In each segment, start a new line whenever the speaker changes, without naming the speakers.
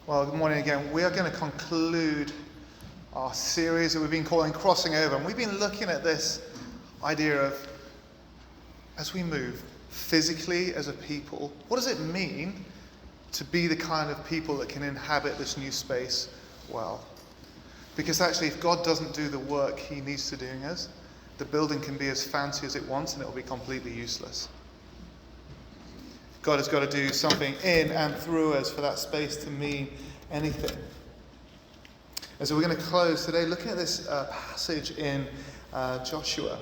Well, good morning again. We are going to conclude our series that we've been calling Crossing Over. And we've been looking at this idea of, as we move physically as a people, what does it mean to be the kind of people that can inhabit this new space well? Because actually, if God doesn't do the work he needs to do in us, the building can be as fancy as it wants and it will be completely useless. God has got to do something in and through us for that space to mean anything. And so we're going to close today looking at this passage in Joshua.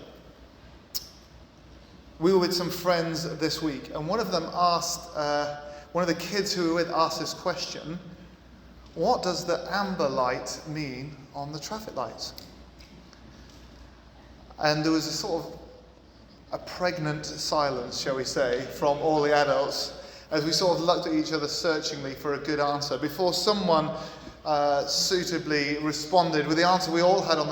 We were with some friends this week, and one of them asked, one of the kids who were with asked this question: what does the amber light mean on the traffic lights? And there was a sort of a pregnant silence, shall we say, from all the adults as we sort of looked at each other searchingly for a good answer before someone suitably responded with the answer we all had on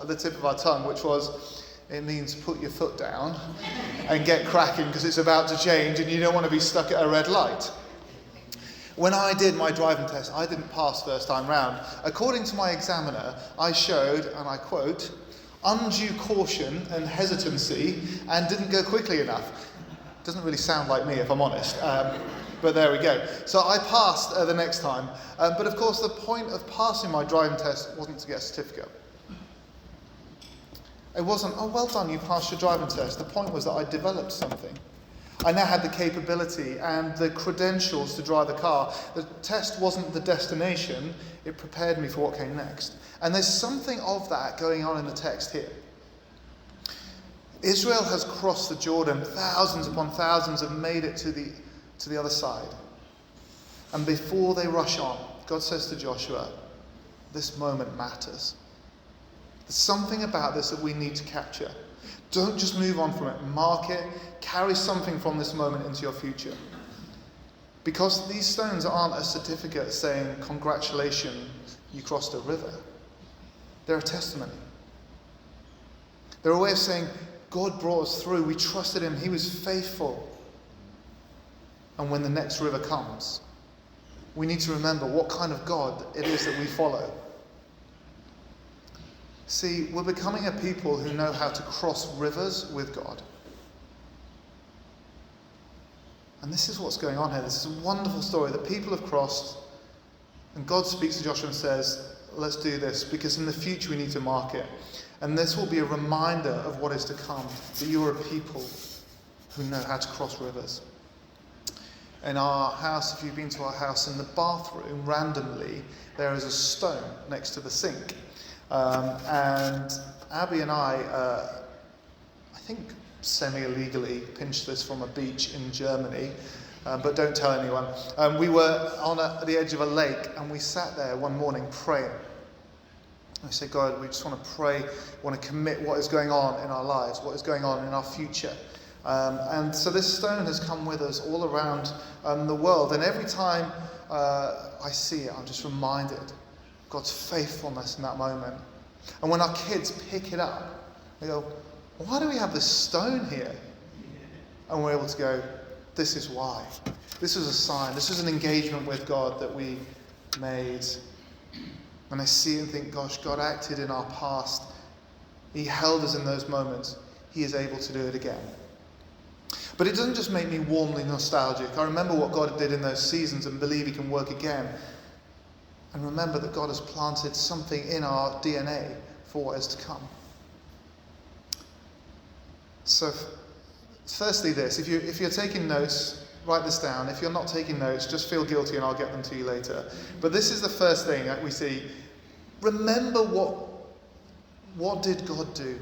the tip of our tongue, which was, it means put your foot down and get cracking because it's about to change and you don't want to be stuck at a red light. When I did my driving test, I didn't pass first time round. According to my examiner, I showed, and I quote, undue caution and hesitancy and didn't go quickly enough. Doesn't really sound like me, if I'm honest. But there we go. So I passed the next time. But of course, the point of passing my driving test wasn't to get a certificate. It wasn't, oh, well done, you passed your driving test. The point was that I developed something. I now had the capability and the credentials to drive the car. The test wasn't the destination. It prepared me for what came next. And there's something of that going on in the text here. Israel has crossed the Jordan. Thousands upon thousands have made it to the other side. And before they rush on, God says to Joshua, this moment matters. There's something about this that we need to capture. Don't just move on from it. Mark it. Carry something from this moment into your future. Because these stones aren't a certificate saying, congratulations, you crossed a river. They're a testimony. They're a way of saying, God brought us through. We trusted him. He was faithful. And when the next river comes, we need to remember what kind of God it is that we follow. See, we're becoming a people who know how to cross rivers with God. And this is what's going on here. This is a wonderful story that people have crossed. And God speaks to Joshua and says, let's do this, because in the future we need to mark it. And this will be a reminder of what is to come, that you are a people who know how to cross rivers. In our house, if you've been to our house, in the bathroom, randomly, there is a stone next to the sink. And Abby and I think semi-illegally pinched this from a beach in Germany, but don't tell anyone. We were on the edge of a lake, and we sat there one morning praying. We said, God, we just want to pray, want to commit what is going on in our lives, what is going on in our future. And so this stone has come with us all around the world. And every time I see it, I'm just reminded of God's faithfulness in that moment. And when our kids pick it up, they go, why do we have this stone here? And we're able to go, this is why. This is a sign. This is an engagement with God that we made. And I see and think, gosh, God acted in our past. He held us in those moments. He is able to do it again. But it doesn't just make me warmly nostalgic. I remember what God did in those seasons and believe he can work again. And remember that God has planted something in our DNA for what is to come. So, firstly this, if you're taking notes, write this down. If you're not taking notes, just feel guilty and I'll get them to you later. But this is the first thing that we see. Remember what did God do?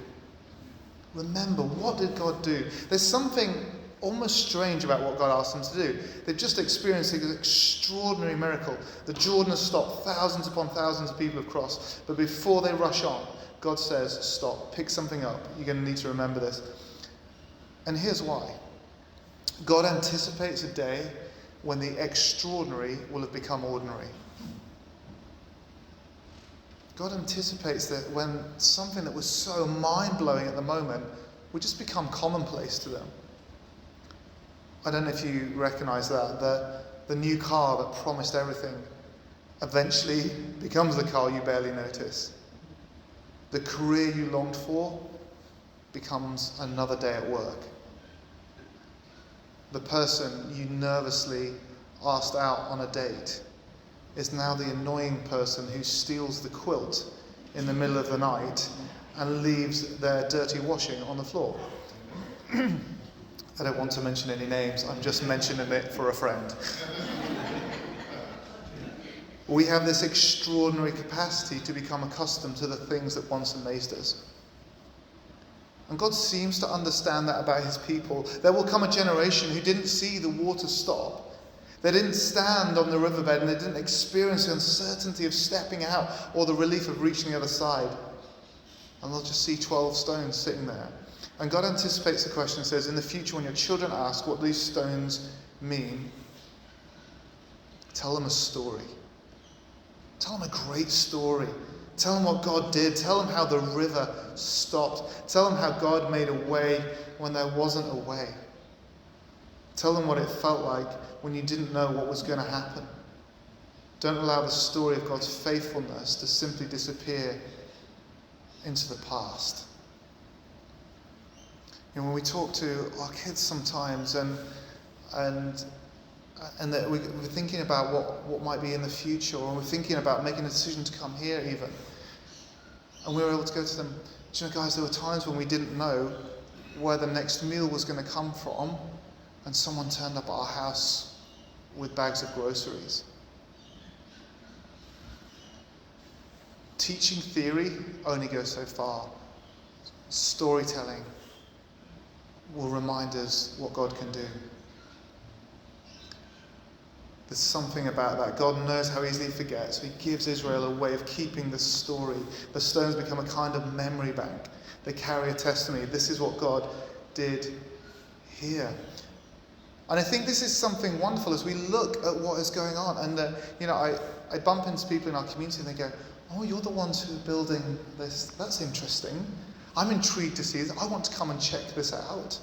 Remember, what did God do? There's something almost strange about what God asked them to do. They've just experienced an extraordinary miracle. The Jordan has stopped. Thousands upon thousands of people have crossed. But before they rush on, God says, stop, pick something up. You're going to need to remember this. And here's why. God anticipates a day when the extraordinary will have become ordinary. God anticipates that when something that was so mind-blowing at the moment would just become commonplace to them. I don't know if you recognize that. The new car that promised everything eventually becomes the car you barely notice. The career you longed for becomes another day at work. The person you nervously asked out on a date is now the annoying person who steals the quilt in the middle of the night and leaves their dirty washing on the floor. I don't want to mention any names, I'm just mentioning it for a friend. We have this extraordinary capacity to become accustomed to the things that once amazed us. And God seems to understand that about his people. There will come a generation who didn't see the water stop. They didn't stand on the riverbed and they didn't experience the uncertainty of stepping out or the relief of reaching the other side. And they'll just see 12 stones sitting there. And God anticipates the question and says, in the future when your children ask what these stones mean, tell them a story. Tell them a great story. Tell them what God did. Tell them how the river stopped. Tell them how God made a way when there wasn't a way. Tell them what it felt like when you didn't know what was going to happen. Don't allow the story of God's faithfulness to simply disappear into the past. You know, when we talk to our kids sometimes and that we're thinking about what might be in the future, or we're thinking about making a decision to come here even, and we were able to go to them, do you know, guys, there were times when we didn't know where the next meal was going to come from, and someone turned up at our house with bags of groceries. Teaching theory only goes so far. Storytelling will remind us what God can do. There's something about that. God knows how easily he forgets. So he gives Israel a way of keeping the story. The stones become a kind of memory bank. They carry a testimony. This is what God did here. And I think this is something wonderful as we look at what is going on. And, I bump into people in our community and they go, oh, you're the ones who are building this. That's interesting. I'm intrigued to see this. I want to come and check this out.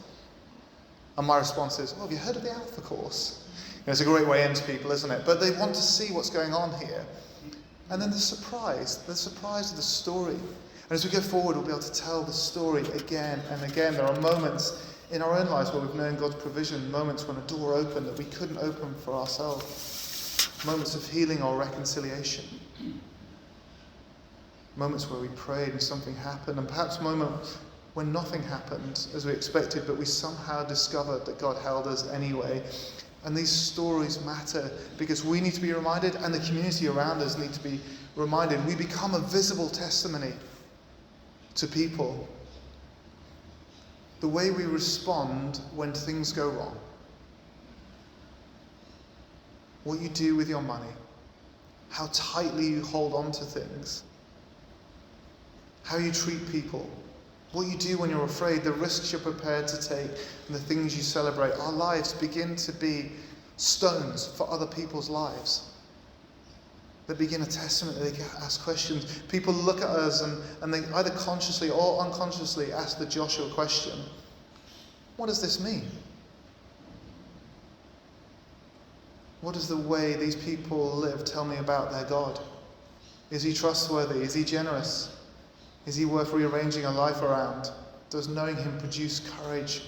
And my response is, oh, have you heard of the Alpha Course? It's a great way into people, isn't it? But they want to see what's going on here. And then the surprise of the story. And as we go forward, we'll be able to tell the story again and again. There are moments in our own lives where we've known God's provision, moments when a door opened that we couldn't open for ourselves, moments of healing or reconciliation, moments where we prayed and something happened, and perhaps moments when nothing happened as we expected, but we somehow discovered that God held us anyway. And these stories matter because we need to be reminded, and the community around us need to be reminded. We become a visible testimony to people. The way we respond when things go wrong. What you do with your money. How tightly you hold on to things. How you treat people. What you do when you're afraid, the risks you're prepared to take, and the things you celebrate. Our lives begin to be stones for other people's lives. They begin a testament, they ask questions. People look at us and they either consciously or unconsciously ask the Joshua question, what does this mean? What does the way these people live tell me about their God? Is he trustworthy? Is he generous? Is he worth rearranging a life around? Does knowing him produce courage,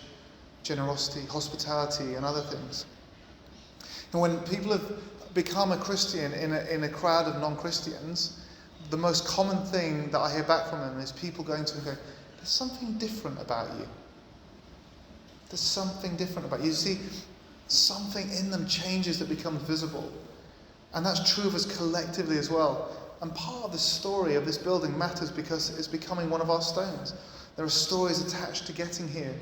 generosity, hospitality, and other things? And when people have become a Christian in a crowd of non-Christians, the most common thing that I hear back from them is people going to them and go, there's something different about you. There's something different about you. You see, something in them changes that becomes visible. And that's true of us collectively as well. And part of the story of this building matters because it's becoming one of our stones. There are stories attached to getting here.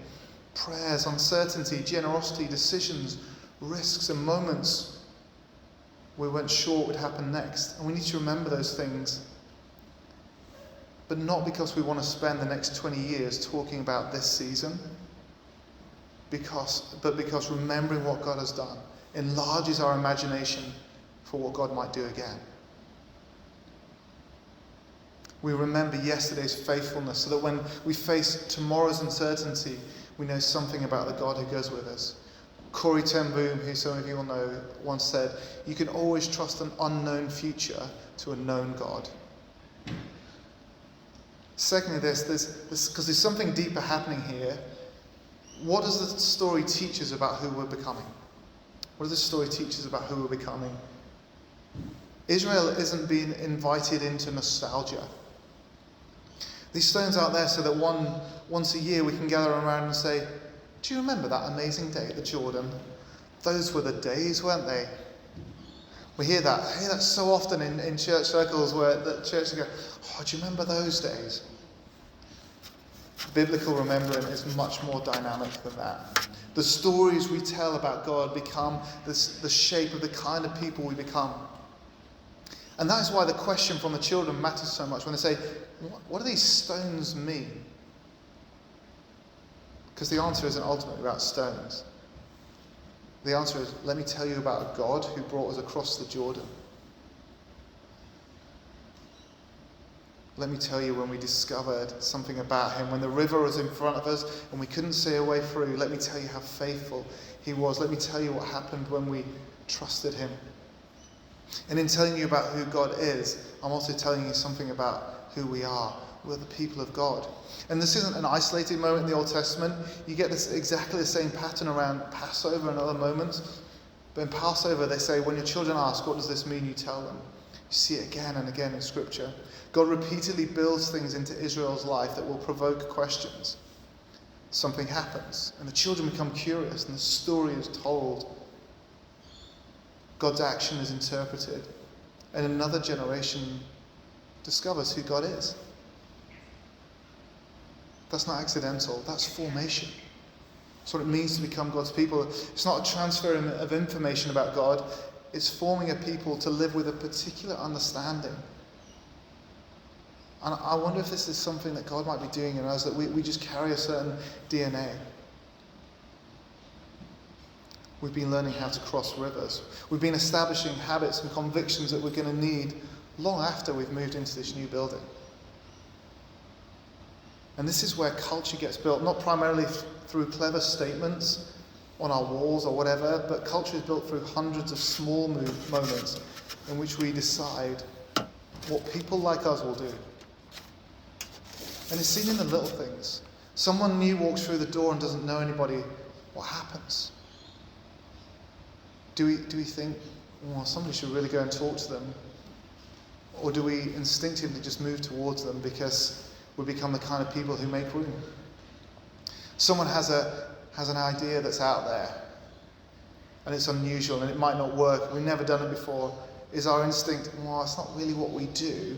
Prayers, uncertainty, generosity, decisions, risks and moments we weren't sure what would happen next. And we need to remember those things. But not because we want to spend the next 20 years talking about this season, but because remembering what God has done enlarges our imagination for what God might do again. We remember yesterday's faithfulness so that when we face tomorrow's uncertainty, we know something about the God who goes with us. Corrie ten Boom, who some of you will know, once said, you can always trust an unknown future to a known God. Secondly, this because there's something deeper happening here. What does the story teach us about who we're becoming? What does the story teach us about who we're becoming? Israel isn't being invited into nostalgia. These stones aren't there so that once a year we can gather around and say, do you remember that amazing day at the Jordan? Those were the days, weren't they? We hear that. I hear that so often in church circles where the church go, oh, do you remember those days? Biblical remembering is much more dynamic than that. The stories we tell about God become the shape of the kind of people we become. And that is why the question from the children matters so much when they say, what do these stones mean? Because the answer isn't ultimately about stones. The answer is, let me tell you about a God who brought us across the Jordan. Let me tell you when we discovered something about him, when the river was in front of us and we couldn't see a way through. Let me tell you how faithful he was. Let me tell you what happened when we trusted him. And in telling you about who God is, I'm also telling you something about who we are. We're the people of God. And this isn't an isolated moment in the Old Testament. You get this exactly the same pattern around Passover and other moments. But in Passover, they say, when your children ask, what does this mean? You tell them. You see it again and again in Scripture. God repeatedly builds things into Israel's life that will provoke questions. Something happens, and the children become curious, and the story is told. God's action is interpreted, and another generation discovers who God is. That's not accidental, that's formation. That's what it means to become God's people. It's not a transfer of information about God, it's forming a people to live with a particular understanding. And I wonder if this is something that God might be doing in us, that we just carry a certain DNA. We've been learning how to cross rivers. We've been establishing habits and convictions that we're going to need long after we've moved into this new building. And this is where culture gets built, not primarily through clever statements on our walls or whatever, but culture is built through hundreds of small moments in which we decide what people like us will do. And it's seen in the little things. Someone new walks through the door and doesn't know anybody. What happens? Do we think, well, somebody should really go and talk to them? Or do we instinctively just move towards them because we become the kind of people who make room? Someone has an idea that's out there, and it's unusual, and it might not work. We've never done it before. Is our instinct, well, it's not really what we do?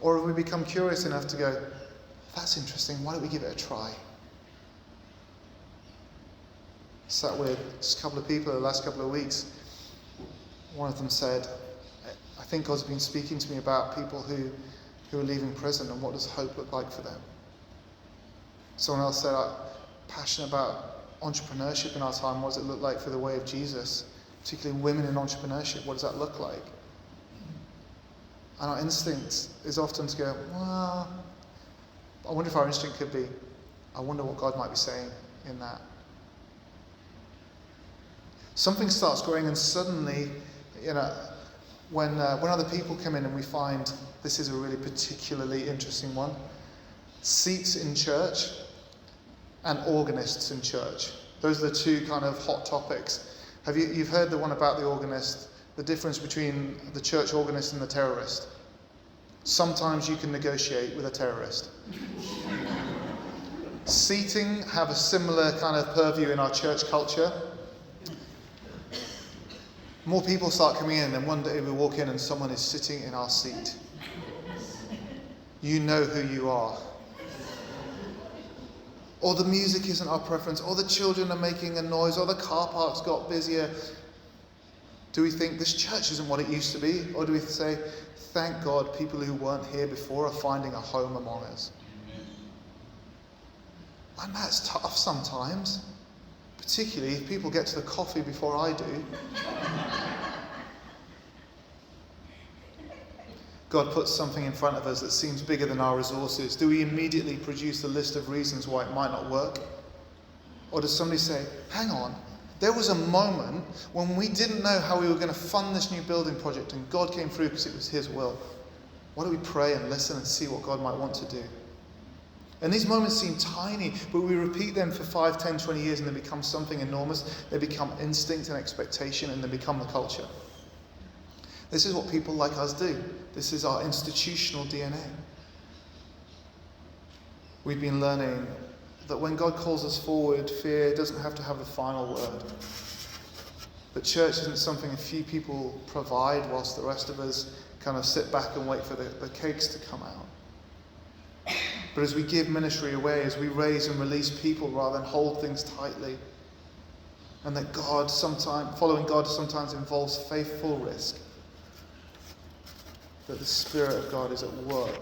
Or have we become curious enough to go, that's interesting, why don't we give it a try? Sat with just a couple of people the last couple of weeks. One of them said, I think God's been speaking to me about people who are leaving prison and what does hope look like for them. Someone else said, I'm passionate about entrepreneurship in our time. What does it look like for the way of Jesus? Particularly women in entrepreneurship, what does that look like? And our instinct is often to go, well, I wonder if our instinct could be, I wonder what God might be saying in that. Something starts growing, and suddenly, when other people come in and we find this is a really particularly interesting one, seats in church and organists in church. Those are the two kind of hot topics. You've heard the one about the organist, the difference between the church organist and the terrorist. Sometimes you can negotiate with a terrorist. Seating have a similar kind of purview in our church culture. More people start coming in, and one day we walk in and someone is sitting in our seat. You know who you are. Or the music isn't our preference, or the children are making a noise, or the car park's got busier. Do we think this church isn't what it used to be? Or do we say, thank God people who weren't here before are finding a home among us? And that's tough sometimes. Particularly if people get to the coffee before I do. God puts something in front of us that seems bigger than our resources. Do we immediately produce a list of reasons why it might not work? Or does somebody say, hang on, There was a moment when we didn't know how we were going to fund this new building project, and God came through because it was his will. Why don't we pray and listen and see what God might want to do? And these moments seem tiny, but we repeat them for 5, 10, 20 years and they become something enormous. They become instinct and expectation, and they become the culture. This is what people like us do. This is our institutional DNA. We've been learning that when God calls us forward, fear doesn't have to have the final word. That church isn't something a few people provide whilst the rest of us kind of sit back and wait for the cakes to come out. But as we give ministry away, as we raise and release people rather than hold things tightly, and that following God sometimes involves faithful risk, that the Spirit of God is at work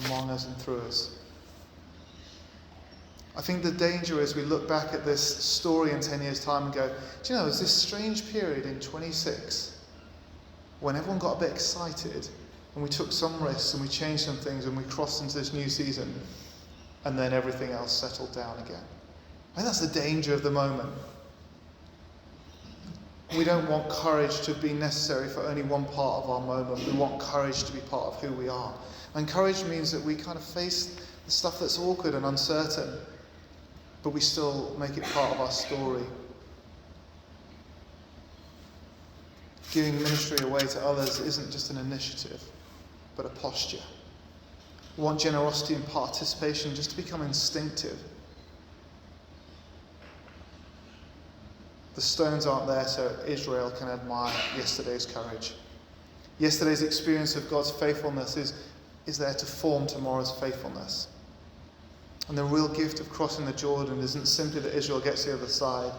among us and through us. I think the danger is we look back at this story in 10 years' time and go, do you know, there's this strange period in 26 when everyone got a bit excited and we took some risks and we changed some things and we crossed into this new season, and then everything else settled down again. I think that's the danger of the moment. We don't want courage to be necessary for only one part of our moment. We want courage to be part of who we are. And courage means that we kind of face the stuff that's awkward and uncertain, but we still make it part of our story. Giving ministry away to others isn't just an initiative, but a posture. We want generosity and participation just to become instinctive. The stones aren't there so Israel can admire yesterday's courage. Yesterday's experience of God's faithfulness is there to form tomorrow's faithfulness. And the real gift of crossing the Jordan isn't simply that Israel gets to the other side,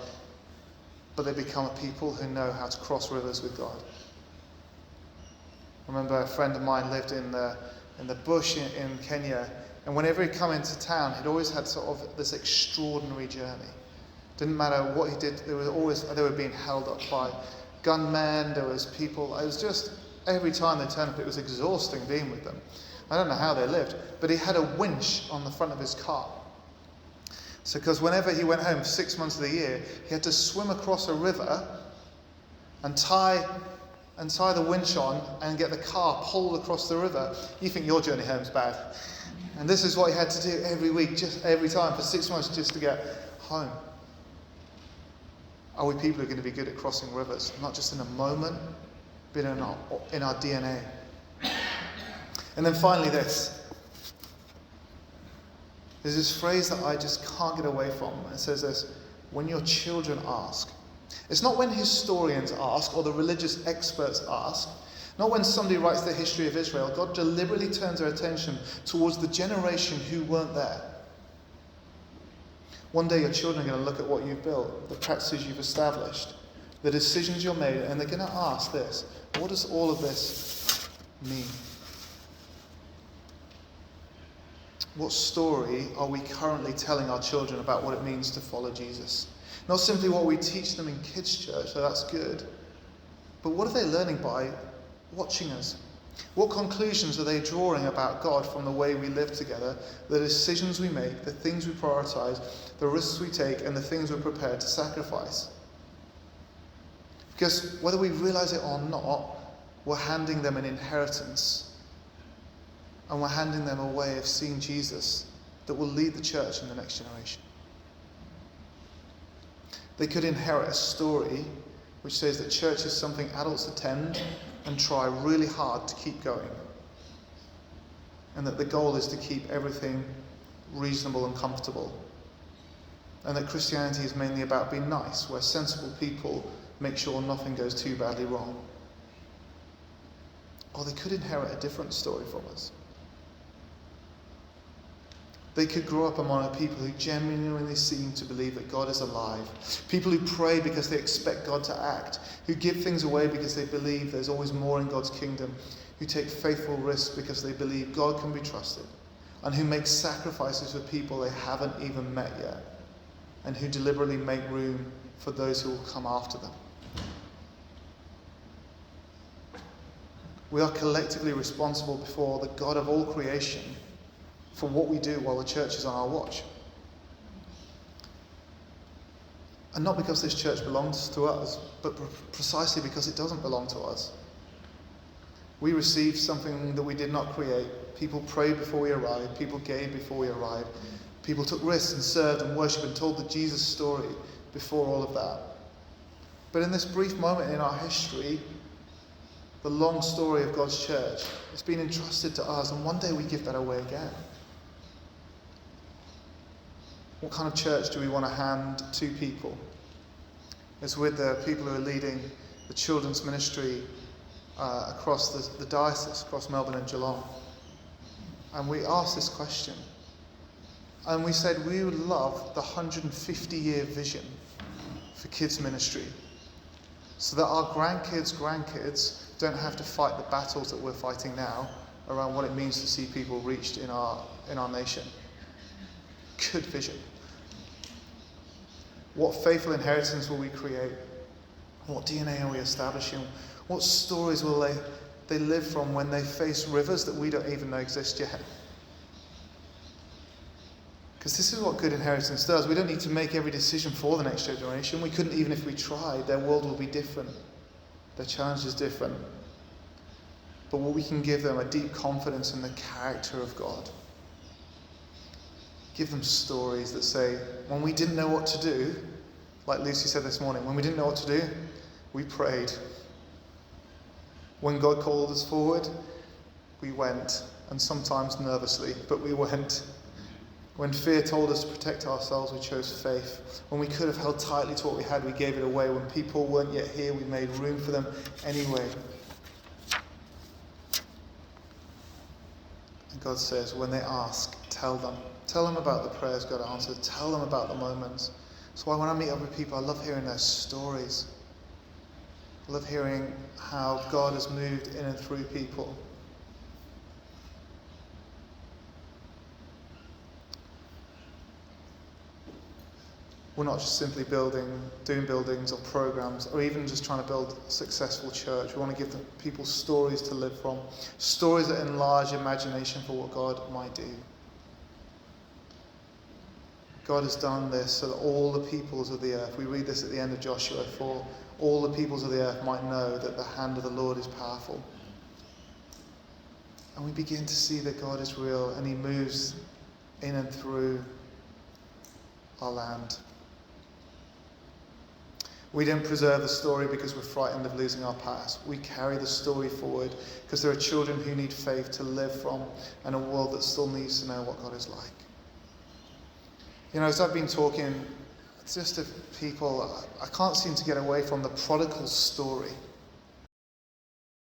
but they become a people who know how to cross rivers with God. I remember a friend of mine lived in the bush in Kenya, and whenever he'd come into town, he'd always had sort of this extraordinary journey. Didn't matter what he did, they were being held up by gunmen, there was people, it was just, every time they turned up, it was exhausting being with them. I don't know how they lived, but he had a winch on the front of his car. So, because whenever he went home 6 months of the year, he had to swim across a river and tie the winch on and get the car pulled across the river. You think your journey home's bad. And this is what he had to do every week, just every time, for 6 months just to get home. Are we people who are going to be good at crossing rivers? Not just in a moment, but in our DNA. And then finally this. There's this phrase that I just can't get away from. It says this: when your children ask. It's not when historians ask or the religious experts ask. Not when somebody writes the history of Israel. God deliberately turns their attention towards the generation who weren't there. One day your children are going to look at what you've built, the practices you've established, the decisions you've made, and they're going to ask this: what does all of this mean? What story are we currently telling our children about what it means to follow Jesus? Not simply what we teach them in kids' church, so that's good, but what are they learning by watching us? What conclusions are they drawing about God from the way we live together, the decisions we make, the things we prioritize, the risks we take, and the things we're prepared to sacrifice? Because whether we realize it or not, we're handing them an inheritance. And we're handing them a way of seeing Jesus that will lead the church in the next generation. They could inherit a story which says that church is something adults attend and try really hard to keep going. And that the goal is to keep everything reasonable and comfortable. And that Christianity is mainly about being nice, where sensible people make sure nothing goes too badly wrong. Or they could inherit a different story from us. They could grow up among a people who genuinely seem to believe that God is alive. People who pray because they expect God to act. Who give things away because they believe there's always more in God's kingdom. Who take faithful risks because they believe God can be trusted. And who make sacrifices for people they haven't even met yet. And who deliberately make room for those who will come after them. We are collectively responsible before the God of all creation for what we do while the church is on our watch. And not because this church belongs to us, but precisely because it doesn't belong to us. We received something that we did not create. People prayed before we arrived. People gave before we arrived. People took risks and served and worshipped and told the Jesus story before all of that. But in this brief moment in our history, the long story of God's church, it's been entrusted to us, and one day we give that away again. What kind of church do we want to hand to people? It's with the people who are leading the children's ministry across the diocese, across Melbourne and Geelong. And we asked this question. And we said we would love the 150-year vision for kids ministry, so that our grandkids don't have to fight the battles that we're fighting now around what it means to see people reached in our nation. Good vision. What faithful inheritance will we create? What DNA are we establishing? What stories will they live from when they face rivers that we don't even know exist yet? Because this is what good inheritance does. We don't need to make every decision for the next generation. We couldn't even if we tried. Their world will be different. Their challenge is different. But what we can give them a deep confidence in the character of God. Give them stories that say, when we didn't know what to do, like Lucy said this morning, when we didn't know what to do, we prayed. When God called us forward, we went, and sometimes nervously, but we went. When fear told us to protect ourselves, we chose faith. When we could have held tightly to what we had, we gave it away. When people weren't yet here, we made room for them anyway. And God says, when they ask, tell them. Tell them about the prayers God answered. Tell them about the moments. That's why when I meet up with people, I love hearing their stories. I love hearing how God has moved in and through people. We're not just simply doing buildings or programs, or even just trying to build a successful church. We want to give people stories to live from, stories that enlarge imagination for what God might do. God has done this so that all the peoples of the earth, we read this at the end of Joshua 4, all the peoples of the earth might know that the hand of the Lord is powerful. And we begin to see that God is real and he moves in and through our land. We don't preserve the story because we're frightened of losing our past. We carry the story forward because there are children who need faith to live from and a world that still needs to know what God is like. You know, as I've been talking just to people, I can't seem to get away from the prodigal story.